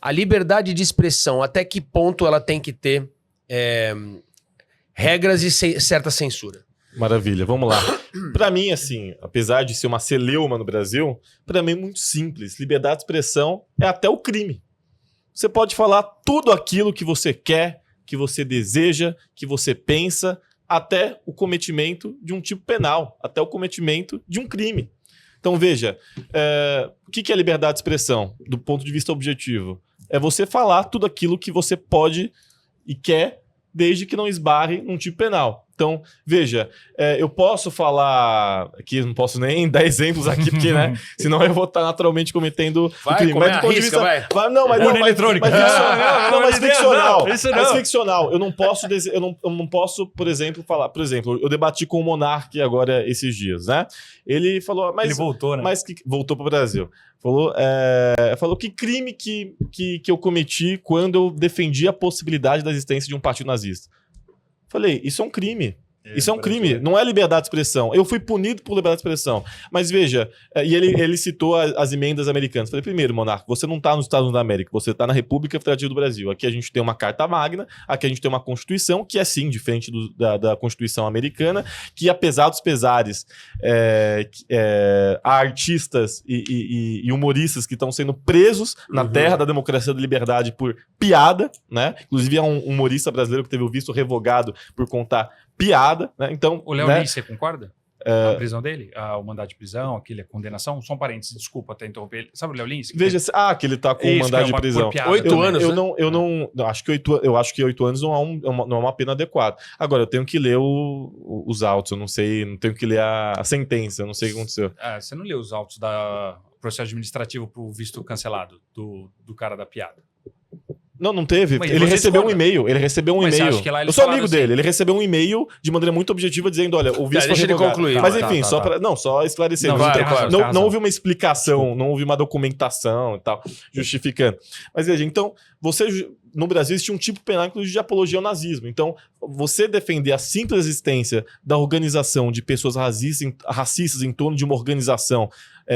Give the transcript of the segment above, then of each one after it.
A liberdade de expressão, até que ponto ela tem que ter regras e certa censura? Maravilha, vamos lá. Pra mim, assim, apesar de ser uma celeuma no Brasil, pra mim é muito simples. Liberdade de expressão é até o crime. Você pode falar tudo aquilo que você quer, que você deseja, que você pensa, até o cometimento de um tipo penal, até o cometimento de um crime. Então, veja, o que é liberdade de expressão, do ponto de vista objetivo? É você falar tudo aquilo que você pode e quer, desde que não esbarre num tipo penal. Então, veja, eu posso falar... Aqui não posso nem dar exemplos aqui, porque, né? Senão eu vou estar naturalmente cometendo o crime. Mas do ponto de vista... Mas ficcional. Mas ficcional. Eu não posso, por exemplo, falar... Por exemplo, eu debati com o Monark agora esses dias, né? Ele falou... Mas, ele voltou, né? Mas voltou para o Brasil. Falou que crime que eu cometi quando eu defendi a possibilidade da existência de um partido nazista. Falei, isso é um crime. Isso é um crime, não é liberdade de expressão. Eu fui punido por liberdade de expressão. Mas veja, e ele citou as emendas americanas. Falei, primeiro, Monarca, você não está nos Estados Unidos da América, você está na República Federativa do Brasil. Aqui a gente tem uma Carta Magna, aqui a gente tem uma Constituição, que é sim diferente da Constituição americana, que apesar dos pesares, há artistas e humoristas que estão sendo presos na terra da democracia e da liberdade por piada, né? Inclusive há um humorista brasileiro que teve o visto revogado por contar piada, né? Então, o Léo Lins, você concorda? A prisão dele? O mandado de prisão, aquele condenação? Só um parênteses, desculpa até interromper ele. Sabe o Léo Lins? Veja, que ele tá com o mandado de prisão. 8 anos, eu acho que 8 anos não é uma pena adequada. Agora, eu tenho que ler os autos, eu não sei, não tenho que ler a sentença, eu não sei o que aconteceu. Você não leu os autos do processo administrativo pro visto cancelado do cara da piada? Não teve. Ele recebeu um e-mail. Eu sou amigo dele. Ele recebeu um e-mail de maneira muito objetiva dizendo, olha, o visto foi revogado. Concluir. Mas enfim, só esclarecer. Não houve uma explicação, não houve uma documentação e tal, justificando. Mas veja, então, no Brasil existe um tipo penal, inclusive, de apologia ao nazismo. Então, você defender a simples existência da organização de pessoas racistas em torno de uma organização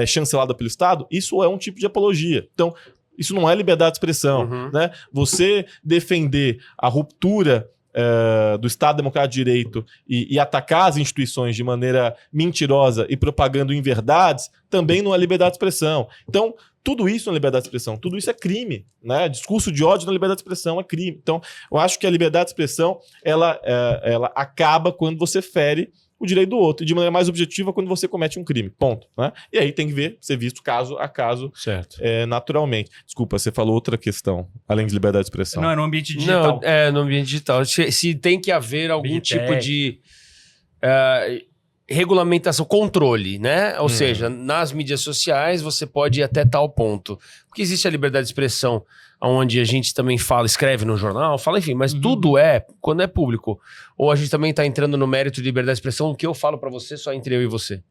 chancelada pelo Estado, isso é um tipo de apologia. Então, isso não é liberdade de expressão, né? Você defender a ruptura do Estado Democrático de Direito e atacar as instituições de maneira mentirosa e propagando inverdades também não é liberdade de expressão. Então, tudo isso não é liberdade de expressão, tudo isso é crime, né? Discurso de ódio na liberdade de expressão é crime. Então, eu acho que a liberdade de expressão ela acaba quando você fere o direito do outro, e de maneira mais objetiva quando você comete um crime, ponto, né? E aí tem que ser visto caso a caso, certo. Naturalmente. Desculpa, você falou outra questão, além de liberdade de expressão. Não, é no ambiente digital. Não, no ambiente digital. Se tem que haver algum tipo de regulamentação, controle, né? Ou seja, nas mídias sociais você pode ir até tal ponto. Porque existe a liberdade de expressão, onde a gente também fala, escreve no jornal, fala, enfim, mas tudo quando é público. Ou a gente também está entrando no mérito de liberdade de expressão, o que eu falo para você só entre eu e você.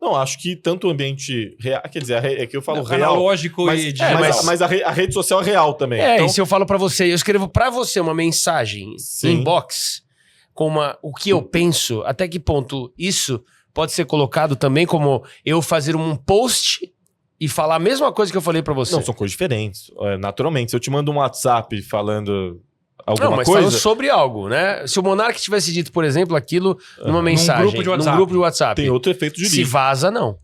Não, acho que tanto o ambiente real, quer dizer, é que eu falo real. Analógico e digital. Mas a rede social é real também. Então, e se eu falo para você, eu escrevo para você uma mensagem inbox com o que eu penso, até que ponto isso pode ser colocado também como eu fazer um post e falar a mesma coisa que eu falei pra você? Não, são coisas diferentes. Naturalmente, se eu te mando um WhatsApp falando alguma mas coisa... falando sobre algo, né? Se o Monark tivesse dito, por exemplo, aquilo numa mensagem, num grupo de WhatsApp... Tem outro efeito jurídico. Se vaza, não.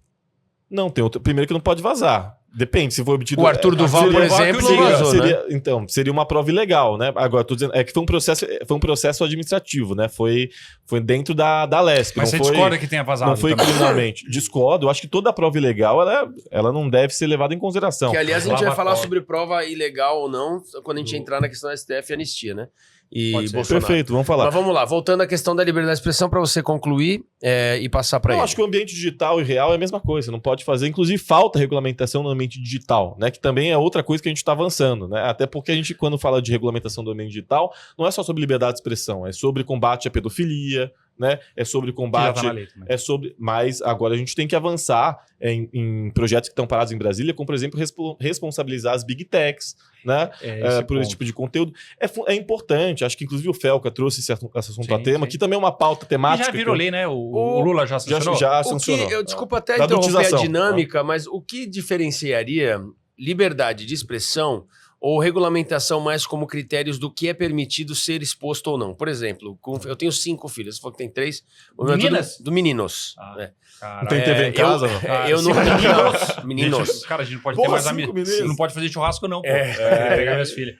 Não, tem outro... Primeiro que não pode vazar. Depende, se for obtido... O Arthur Duval, por exemplo, vazou, né? Então, seria uma prova ilegal, né? Agora, tô dizendo... que foi um processo administrativo, né? Foi dentro da Lesp. Mas você discorda que tenha vazado? Não foi criminalmente. Discordo. Eu acho que toda a prova ilegal, ela não deve ser levada em consideração. Que, aliás, a gente vai falar sobre prova ilegal ou não quando a gente entrar na questão da STF e anistia, né? E Bolsonaro. Perfeito, vamos falar. Mas vamos lá, voltando à questão da liberdade de expressão para você concluir e passar para ele. Eu acho que o ambiente digital e real é a mesma coisa, não pode fazer. Inclusive, falta regulamentação no ambiente digital, né? Que também é outra coisa que a gente está avançando, né? Até porque a gente, quando fala de regulamentação do ambiente digital, não é só sobre liberdade de expressão, é sobre combate à pedofilia, né? É sobre combate... Mas agora a gente tem que avançar em projetos que estão parados em Brasília, como, por exemplo, responsabilizar as big techs, né? Por esse tipo de conteúdo. É importante, acho que inclusive o Felca trouxe esse assunto a tema, que também é uma pauta temática. E já virou lei, né? O Lula já sancionou? Já sancionou. Desculpa até interromper a dinâmica, mas o que diferenciaria liberdade de expressão ou regulamentação mais como critérios do que é permitido ser exposto ou não. Por exemplo, eu tenho 5 filhos, você falou que tem 3. Meninas? Do meninos. Não tem TV em casa, não? Eu não... Meninos. Cara, a gente não pode ter mais amigos. Você não pode fazer churrasco, não, pô. Pegar minhas filhas.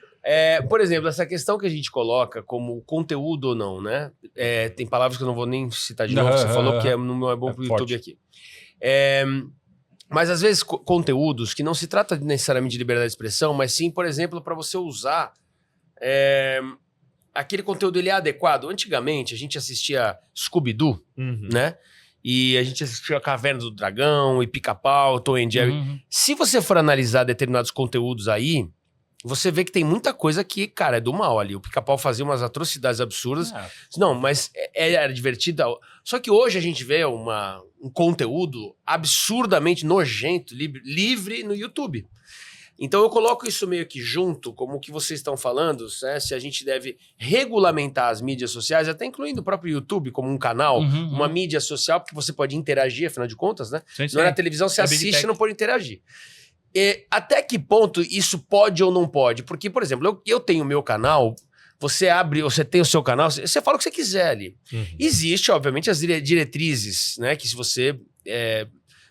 Por exemplo, essa questão que a gente coloca como conteúdo ou não, né? Tem palavras que eu não vou nem citar de novo, você falou que não é bom pro YouTube aqui. Mas às vezes conteúdos que não se trata necessariamente de liberdade de expressão, mas sim, por exemplo, para você usar aquele conteúdo, ele é adequado. Antigamente a gente assistia Scooby-Doo, né? E a gente assistia Caverna do Dragão e Pica-Pau, Tom and Jerry. Se você for analisar determinados conteúdos aí, você vê que tem muita coisa que, cara, é do mal ali. O Pica-Pau fazia umas atrocidades absurdas. Não, mas era divertido. Só que hoje a gente vê um conteúdo absurdamente nojento, livre no YouTube. Então eu coloco isso meio que junto, como o que vocês estão falando, né? Se a gente deve regulamentar as mídias sociais, até incluindo o próprio YouTube como um canal, uma mídia social, porque você pode interagir, afinal de contas, né? Sim. Não é na televisão, você assiste e não pode interagir. Até que ponto isso pode ou não pode? Porque, por exemplo, eu tenho o meu canal, você tem o seu canal, você fala o que você quiser ali. Existe, obviamente, as diretrizes, né? Que se você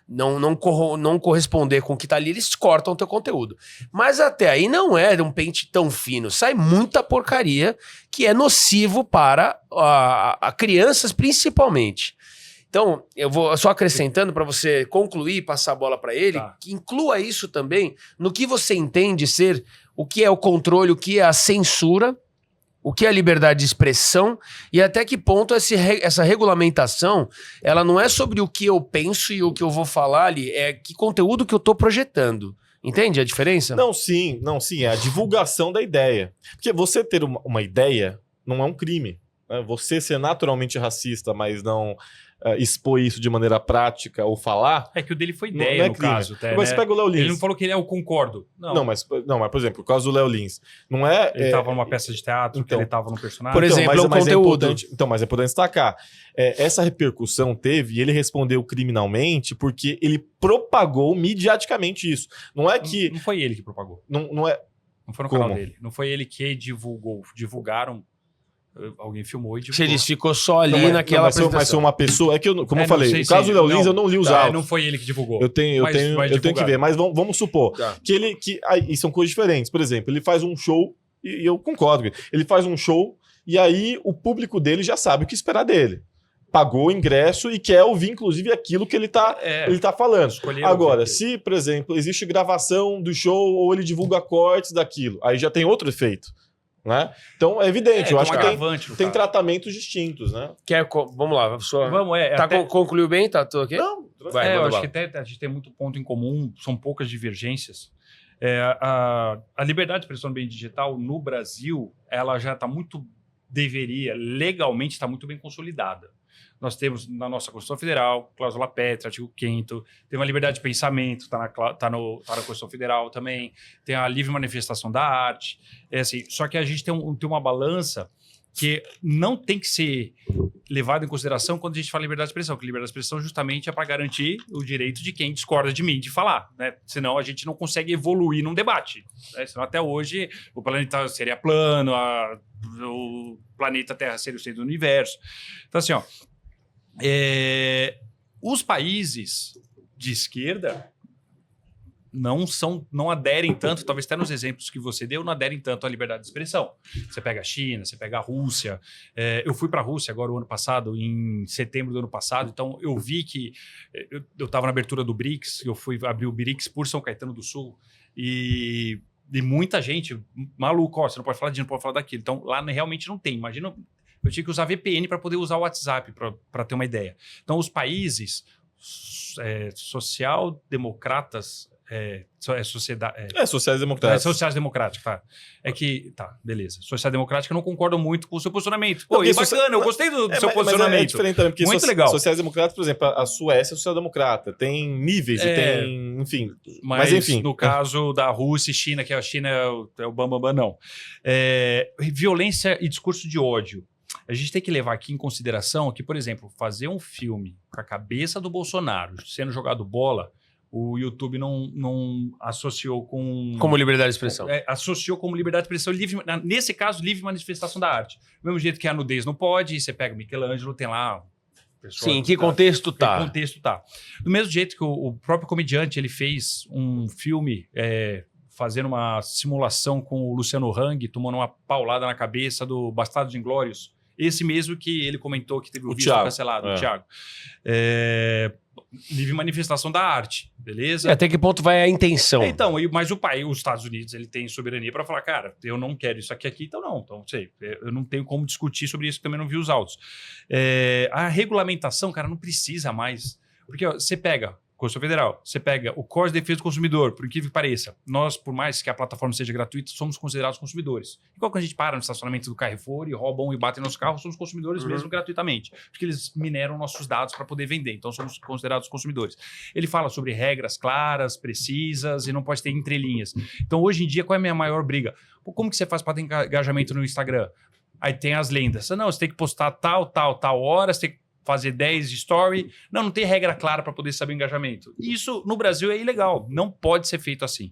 não corresponder com o que tá ali, eles cortam o teu conteúdo. Mas até aí não é um pente tão fino. Sai muita porcaria que é nocivo para crianças, principalmente. Então, eu vou só acrescentando para você concluir e passar a bola para ele, que inclua isso também no que você entende ser o que é o controle, o que é a censura, o que é a liberdade de expressão e até que ponto essa regulamentação, ela não é sobre o que eu penso e o que eu vou falar ali, é que conteúdo que eu estou projetando. Entende a diferença? Não, sim, é a divulgação da ideia. Porque você ter uma ideia não é um crime. Né? Você ser naturalmente racista, mas não expor isso de maneira prática ou falar... É que o dele foi ideia, não é no crime. Caso. Até, mas né? Pega o Léo Lins. Ele não falou que ele eu concordo. Não, mas, por exemplo, o caso do Léo Lins. Não é... Ele estava numa peça de teatro, então, ele estava num personagem. Por exemplo, mas é importante, mas é importante destacar. Essa repercussão teve e ele respondeu criminalmente porque ele propagou midiaticamente isso. Não é que... Não foi ele que propagou. Não foi no canal dele. Não foi ele que divulgou. Divulgaram... Alguém filmou e divulgou. Ele ficou só ali naquela apresentação. Mas foi uma pessoa... como eu falei, o caso do Léo Lins eu não li os autos. Não foi ele que divulgou. Eu tenho que ver, mas vamos supor e são coisas diferentes. Por exemplo, ele faz um show, e eu concordo, ele faz um show e aí o público dele já sabe o que esperar dele. Pagou o ingresso e quer ouvir, inclusive, aquilo que ele tá falando. Agora, se, por exemplo, existe gravação do show ou ele divulga cortes daquilo, aí já tem outro efeito. Né? Então é evidente, eu acho que tem tratamentos distintos, né? Vamos lá, concluiu bem? Tá aqui? Não, eu acho que até a gente tem muito ponto em comum, são poucas divergências. A liberdade de expressão no meio digital no Brasil, ela já está legalmente está muito bem consolidada. Nós temos na nossa Constituição Federal, cláusula pétrea, artigo 5º, tem uma liberdade de pensamento, está na Constituição Federal também, tem a livre manifestação da arte. Assim, só que a gente tem uma balança que não tem que ser levada em consideração quando a gente fala liberdade de expressão, que liberdade de expressão justamente é para garantir o direito de quem discorda de mim de falar, né? Senão a gente não consegue evoluir num debate. Né? Senão até hoje o planeta seria plano, o planeta Terra seria o centro do universo. Então assim, os países de esquerda não aderem tanto, talvez até nos exemplos que você deu, não aderem tanto à liberdade de expressão. Você pega a China, você pega a Rússia. Eu fui para a Rússia agora o ano passado, em setembro do ano passado, então eu vi que eu estava na abertura do BRICS, eu fui abrir o BRICS por São Caetano do Sul e muita gente maluco, você não pode falar disso, não pode falar daquilo. Então lá realmente não tem. Imagina, eu tinha que usar VPN para poder usar o WhatsApp, para ter uma ideia. Então os social-democratas... sociais-democráticos. Sociais-democráticos, tá. Beleza. Sociais-democráticos eu não concordo muito com o seu posicionamento. Pô, bacana, eu gostei do seu posicionamento. Mas é diferente também, porque muito legal. Sociais-democráticos, por exemplo, a Suécia é social-democrata. Tem níveis e tem, enfim. Mas enfim. No caso da Rússia e China, que a China é o bambambam, não. Violência e discurso de ódio. A gente tem que levar aqui em consideração que, por exemplo, fazer um filme com a cabeça do Bolsonaro sendo jogado bola, o YouTube não associou com... Como liberdade de expressão. Associou como liberdade de expressão, nesse caso, livre manifestação da arte. Do mesmo jeito que a nudez não pode, você pega o Michelangelo, tem lá... Sim, em que contexto tá? Em que contexto tá. Do mesmo jeito que o próprio comediante, ele fez um filme fazendo uma simulação com o Luciano Hang, tomando uma paulada na cabeça do Bastardos Inglórios. Esse mesmo que ele comentou que teve o vídeo cancelado, o Thiago. Livre manifestação da arte, beleza? Até que ponto vai a intenção? Então, mas os Estados Unidos, ele tem soberania para falar, cara, eu não quero isso aqui, então não. Então, sei, eu não tenho como discutir sobre isso, também não vi os autos. A regulamentação, cara, não precisa mais. Porque ó, você pega Constituição Federal, você pega o Código de Defesa do Consumidor, por incrível que pareça, nós, por mais que a plataforma seja gratuita, somos considerados consumidores. Igual quando a gente para no estacionamento do Carrefour e roubam e batem nos carros, somos consumidores mesmo gratuitamente, porque eles mineram nossos dados para poder vender, então somos considerados consumidores. Ele fala sobre regras claras, precisas e não pode ter entrelinhas. Então, hoje em dia, qual é a minha maior briga? Como que você faz para ter engajamento no Instagram? Aí tem as lendas. Não, você tem que postar tal hora, você tem que fazer 10 de story. Não tem regra clara para poder saber o engajamento. Isso, no Brasil, é ilegal. Não pode ser feito assim.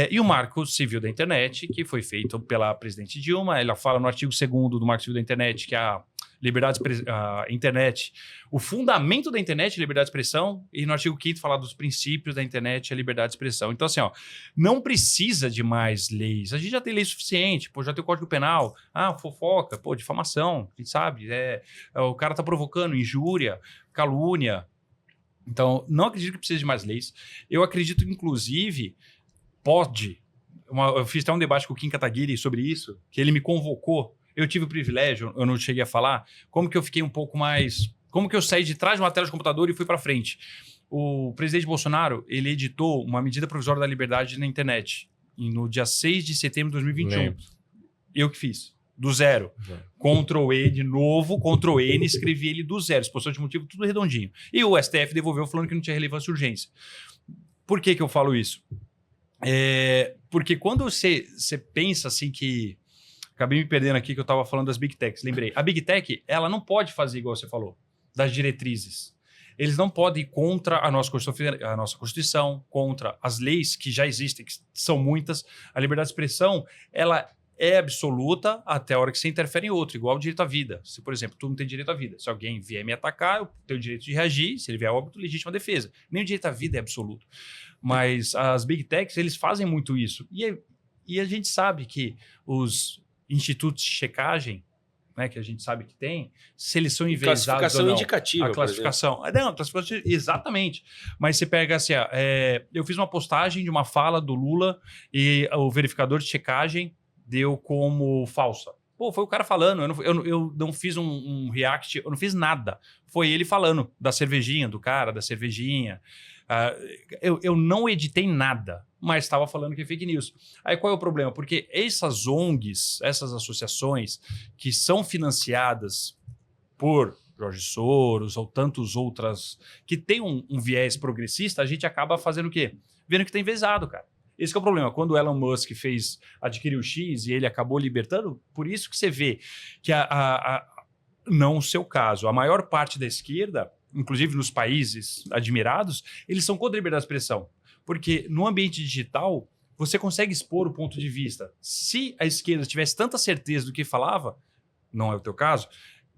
E o Marco Civil da Internet, que foi feito pela presidente Dilma, ela fala no artigo 2º do Marco Civil da Internet que a liberdade de internet, o fundamento da internet é a liberdade de expressão, e no artigo 5º fala dos princípios da internet é a liberdade de expressão. Então, assim, ó, não precisa de mais leis. A gente já tem lei suficiente, já tem o Código Penal, fofoca, difamação, a gente sabe, o cara tá provocando injúria, calúnia. Então, não acredito que precise de mais leis. Eu acredito, inclusive, eu fiz até um debate com o Kim Kataguiri sobre isso, que ele me convocou. Eu tive o privilégio, eu não cheguei a falar, como que eu fiquei um pouco mais... Como que eu saí de trás de uma tela de computador e fui para frente. O presidente Bolsonaro, ele editou uma medida provisória da liberdade na internet, no dia 6 de setembro de 2021. Lembro. Eu que fiz, do zero. Ctrl-E de novo, Ctrl-N, escrevi ele do zero. Exposição de motivo, tudo redondinho. E o STF devolveu falando que não tinha relevância e urgência. Por que eu falo isso? Porque quando você pensa assim que... Acabei me perdendo aqui que eu estava falando das Big Techs. Lembrei. A Big Tech, ela não pode fazer igual você falou, das diretrizes. Eles não podem ir contra a nossa Constituição, contra as leis que já existem, que são muitas. A liberdade de expressão, ela é absoluta até a hora que você interfere em outro, igual o direito à vida. Se, por exemplo, tu não tem direito à vida. Se alguém vier me atacar, eu tenho o direito de reagir. Se ele vier a óbito, legítima defesa. Nem o direito à vida é absoluto. Mas as Big Techs, eles fazem muito isso. E a gente sabe que os institutos de checagem, né, que a gente sabe que tem, se eles são enviesados ou não. Classificação indicativa, a classificação. Não, classificação, exatamente. Mas você pega assim, eu fiz uma postagem de uma fala do Lula e o verificador de checagem deu como falsa. Foi o cara falando, eu não fiz um react, eu não fiz nada. Foi ele falando da cervejinha, do cara, da cervejinha. Eu não editei nada, mas estava falando que é fake news. Aí qual é o problema? Porque essas ONGs, essas associações que são financiadas por Jorge Soros ou tantos outras que tem um viés progressista, a gente acaba fazendo o quê? Vendo que está envezado, cara. Esse que é o problema. Quando o Elon Musk adquiriu o X e ele acabou libertando, por isso que você vê que não o seu caso, a maior parte da esquerda, inclusive nos países admirados, eles são contra a liberdade de expressão. Porque no ambiente digital, você consegue expor o ponto de vista. Se a esquerda tivesse tanta certeza do que falava, não é o teu caso,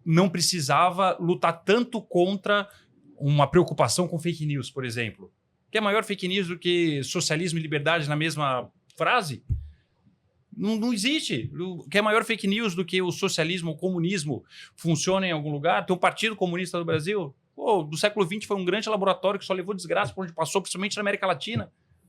não precisava lutar tanto contra uma preocupação com fake news, por exemplo. Que é maior fake news do que socialismo e liberdade na mesma frase? Não existe. Que é maior fake news do que o socialismo ou o comunismo funciona em algum lugar? Tem um partido comunista do Brasil? Do século XX foi um grande laboratório que só levou desgraça por onde passou, principalmente na América Latina.